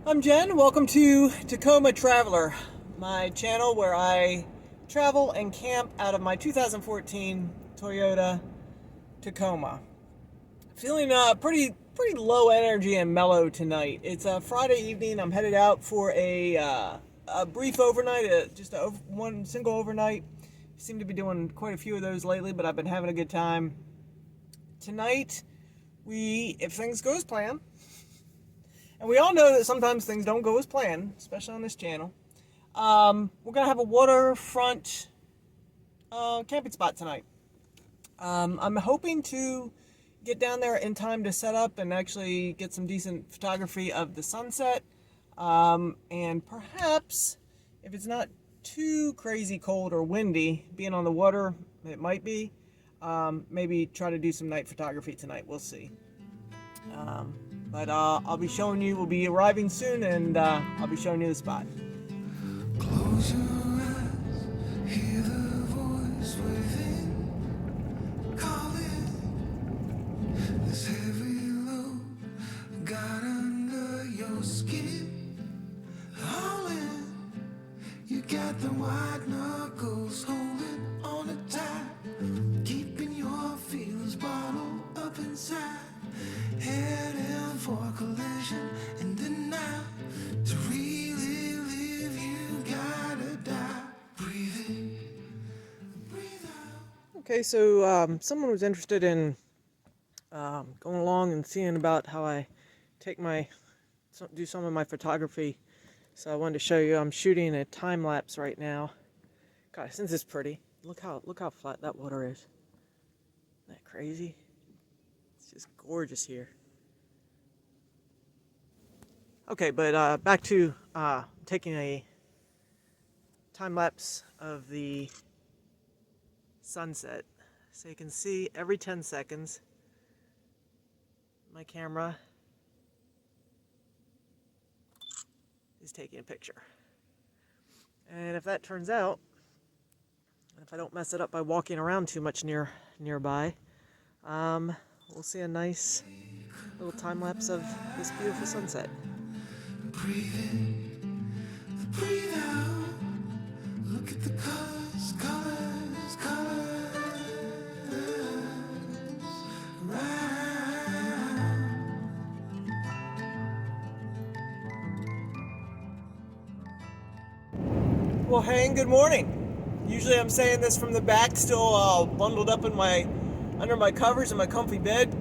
I'm Jen. Welcome to TacomaTraveler, my channel where I travel and camp out of my 2014 Toyota Tacoma. Feeling pretty low energy and mellow tonight. It's a Friday evening. I'm headed out for a brief overnight, one single overnight. Seem to be doing quite a few of those lately, but I've been having a good time. Tonight, if things go as planned, and we all know that sometimes things don't go as planned, especially on this channel, we're going to have a waterfront camping spot tonight. I'm hoping to get down there in time to set up and actually get some decent photography of the sunset. And perhaps, if it's not too crazy cold or windy, being on the water, it might be, maybe try to do some night photography tonight. We'll see. But I'll be showing you, we'll be arriving soon, and I'll be showing you the spot. Close your eyes, hear the voice within, calling. This heavy load got under your skin, hauling. You got the white knuckles holding on it tight, keeping your feelings bottled up inside. Heading for collision and denial. To really live, you gotta die. Breathe in, breathe out. Okay, so someone was interested in going along and seeing about how I do some of my photography. So I wanted to show you. I'm shooting a time lapse right now. God, since it's pretty, look how flat that water is. Isn't that crazy? It's just gorgeous here. Okay, but back to taking a time lapse of the sunset. So you can see every 10 seconds my camera is taking a picture. And if that turns out, if I don't mess it up by walking around too much nearby, we'll see a nice little time lapse of this beautiful sunset. Breathe in, breathe out. Look at the colors, colors, colors. Well, hey, and good morning. Usually I'm saying this from the back, still bundled up under my covers in my comfy bed.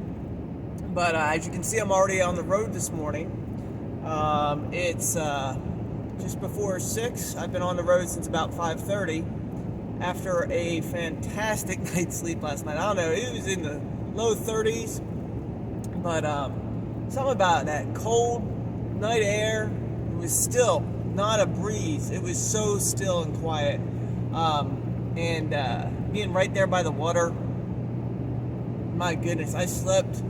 But as you can see, I'm already on the road this morning. It's just before 6. I've been on the road since about 5:30 after a fantastic night's sleep last night. I don't know, it was in the low 30s, but something about that cold night air. It was still not a breeze. It was so still and quiet, and being right there by the water, my goodness, I slept.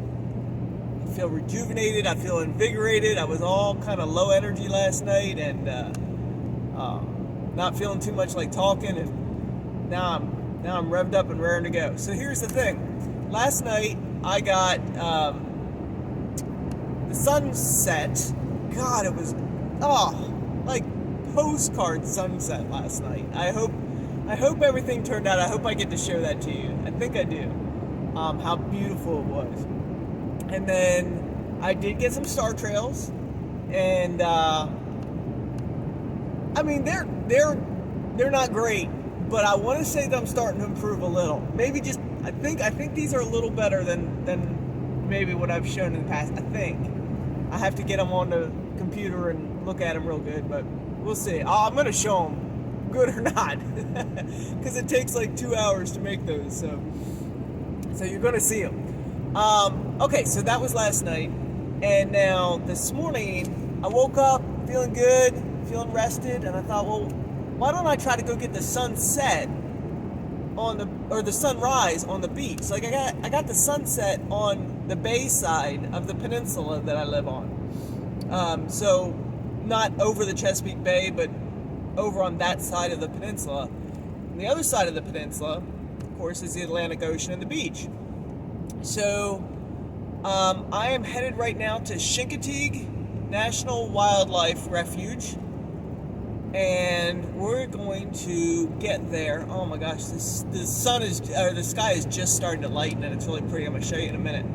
I feel rejuvenated, I feel invigorated. I was all kind of low energy last night, and not feeling too much like talking, and now I'm revved up and raring to go. So here's the thing. Last night I got the sunset. God, it was like postcard sunset last night. I hope everything turned out. I hope I get to show that to you. I think I do. How beautiful it was. And then I did get some star trails, and I mean they're not great, but I want to say that I'm starting to improve a little. Maybe just I think these are a little better than maybe what I've shown in the past. I think I have to get them on the computer and look at them real good, but we'll see. I'm gonna show them, good or not, because it takes like 2 hours to make those. So you're gonna see them. Okay, so that was last night, and now this morning I woke up feeling good, feeling rested, and I thought, well, why don't I try to go get the sunset or the sunrise on the beach? Like I got the sunset on the bay side of the peninsula that I live on. So not over the Chesapeake Bay, but over on that side of the peninsula. And the other side of the peninsula, of course, is the Atlantic Ocean and the beach. So I am headed right now to Chincoteague National Wildlife Refuge, and we're going to get there. Oh my gosh, the sky is just starting to lighten, and it's really pretty. I'm gonna show you in a minute.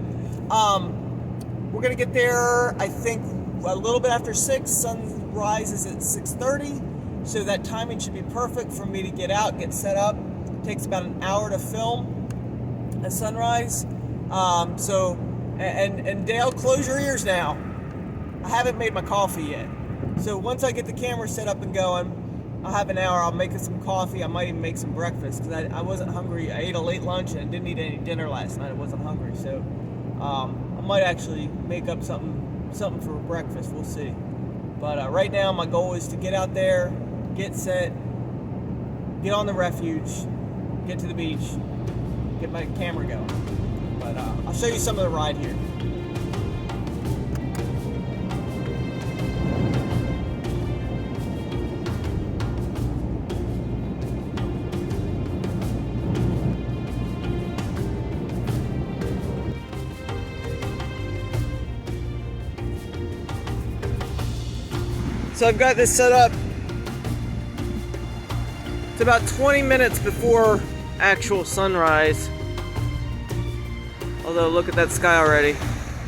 We're gonna get there, I think, a little bit after 6. Sunrise is at 6:30, so that timing should be perfect for me to get out, get set up. It takes about an hour to film a sunrise. And Dale, close your ears now. I haven't made my coffee yet. So once I get the camera set up and going, I'll have an hour. I'll make us some coffee. I might even make some breakfast because I wasn't hungry. I ate a late lunch and didn't eat any dinner last night. I wasn't hungry, so I might actually make up something for breakfast. We'll see. But right now, my goal is to get out there, get set, get on the refuge, get to the beach, get my camera going. But I'll show you some of the ride here. So I've got this set up. It's about 20 minutes before actual sunrise. Although look at that sky already.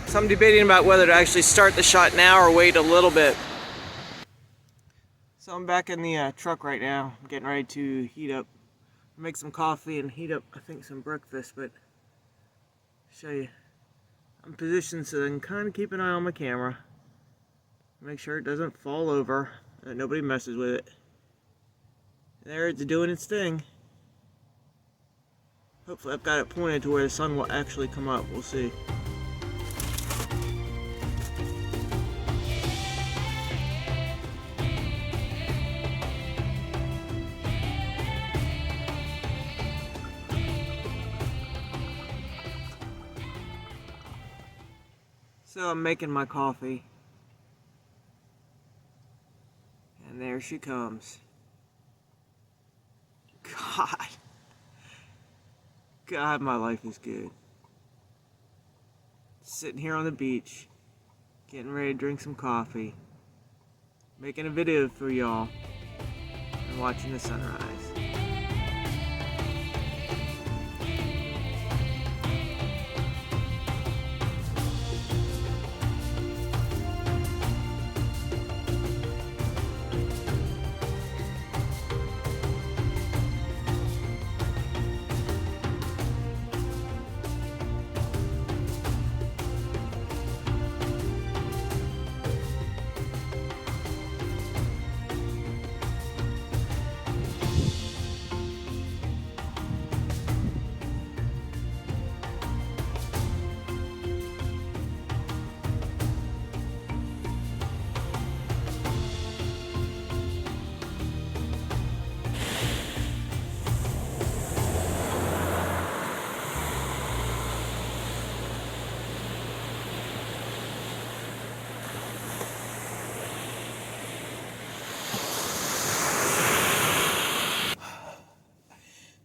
So I'm debating about whether to actually start the shot now or wait a little bit. So I'm back in the truck right now. I'm getting ready to heat up, make some coffee and heat up, I think, some breakfast. But I'll show you. I'm positioned so I can kind of keep an eye on my camera. Make sure it doesn't fall over, that nobody messes with it. There, it's doing its thing. Hopefully I've got it pointed to where the sun will actually come up. We'll see. So I'm making my coffee. And there she comes. God, my life is good. Sitting here on the beach, getting ready to drink some coffee, making a video for y'all, and watching the sunrise.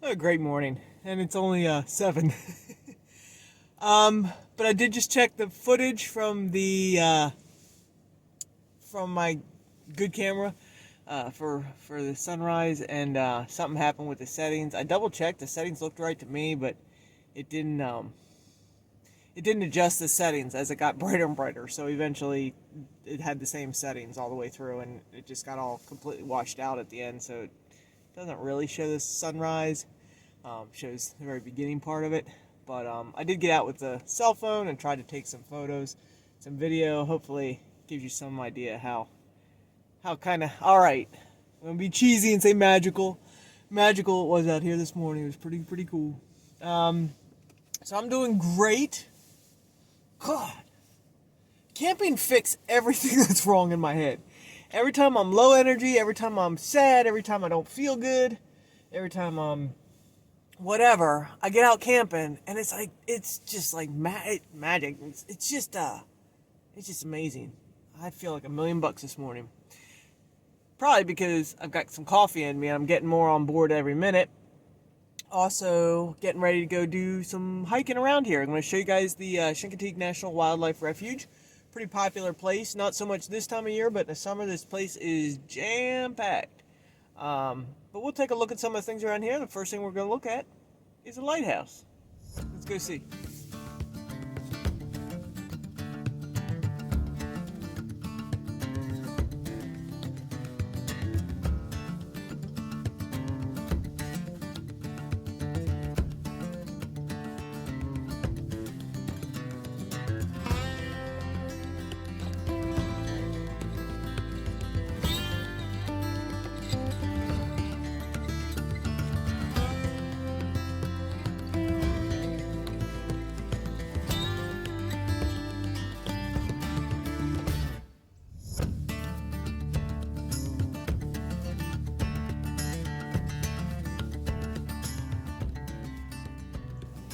A great morning, and it's only 7. But I did just check the footage from the from my good camera for the sunrise, and something happened with the settings. I double checked; the settings looked right to me, but it didn't adjust the settings as it got brighter and brighter. So eventually, it had the same settings all the way through, and it just got all completely washed out at the end. So it doesn't really show the sunrise. Shows the very beginning part of it, but I did get out with the cell phone and tried to take some photos, some video. Hopefully gives you some idea how kind of, alright, I'm gonna be cheesy and say magical it was out here this morning. It was pretty cool. So I'm doing great. God, camping fixed everything that's wrong in my head. Every time I'm low energy, every time I'm sad, every time I don't feel good, every time I'm whatever, I get out camping, and it's just like magic. It's just amazing. I feel like $1 million this morning. Probably because I've got some coffee in me, and I'm getting more on board every minute. Also, getting ready to go do some hiking around here. I'm going to show you guys the Chincoteague National Wildlife Refuge. pretty popular place. Not so much this time of year, but in the summer this place is jam-packed. But we'll take a look at some of the things around here. The first thing we're going to look at is a lighthouse. Let's go see.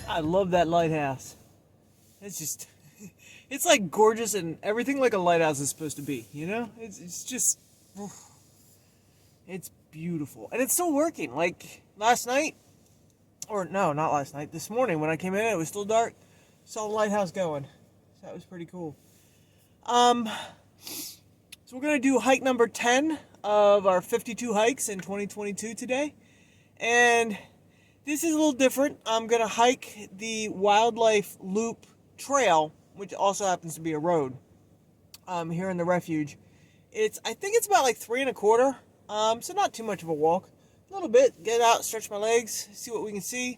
I love that lighthouse. It's just, it's like gorgeous and everything like a lighthouse is supposed to be, you know? It's just, it's beautiful. And it's still working. Like last night, or no, not last night, this morning when I came in, it was still dark. Saw the lighthouse going. So that was pretty cool. So we're going to do hike number 10 of our 52 hikes in 2022 today. And this is a little different. I'm going to hike the Wildlife Loop Trail, which also happens to be a road here in the refuge. I think it's about like 3 1/4, so not too much of a walk. A little bit, get out, stretch my legs, see what we can see.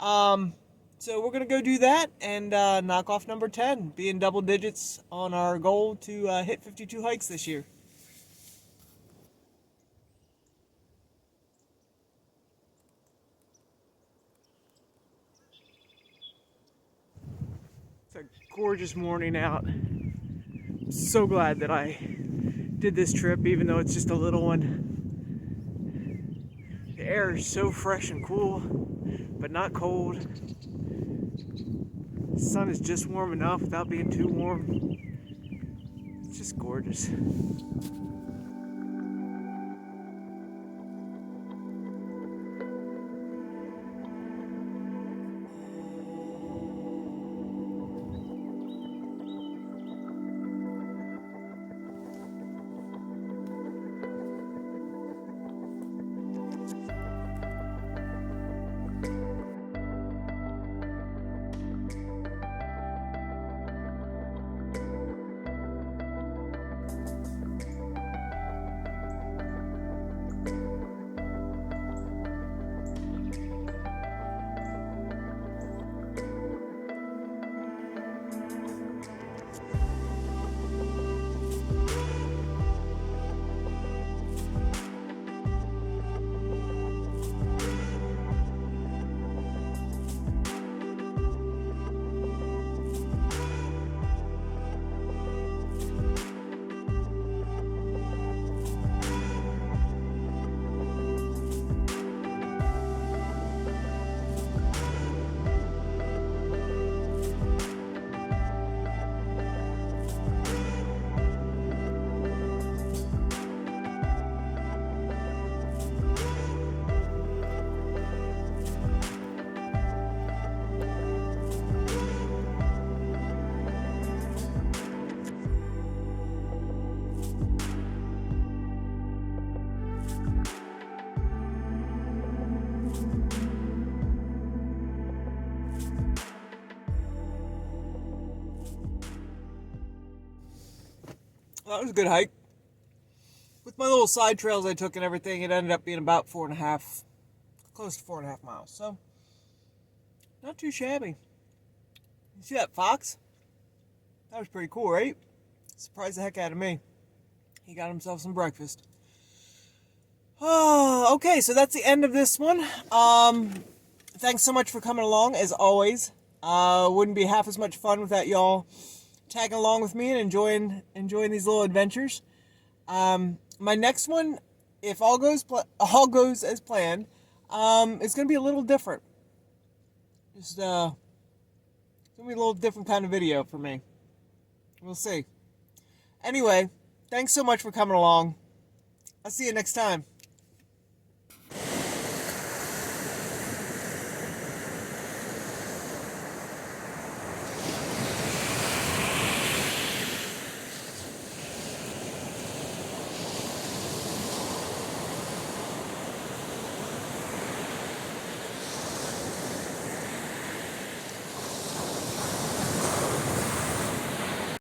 So we're going to go do that and knock off number 10, be in double digits on our goal to hit 52 hikes this year. It's a gorgeous morning out. I'm so glad that I did this trip, even though it's just a little one. The air is so fresh and cool, but not cold. The sun is just warm enough without being too warm. It's just gorgeous. That was a good hike. With my little side trails I took and everything, it ended up being about 4.5, close to 4.5 miles. So, not too shabby. You see that fox? That was pretty cool, right? Surprised the heck out of me. He got himself some breakfast. Oh, okay, so that's the end of this one. Thanks so much for coming along, as always. Wouldn't be half as much fun without y'all tagging along with me and enjoying these little adventures. My next one, if all goes as planned, it's gonna be a little different. Just it's gonna be a little different kind of video for me. We'll see. Anyway, thanks so much for coming along. I'll see you next time.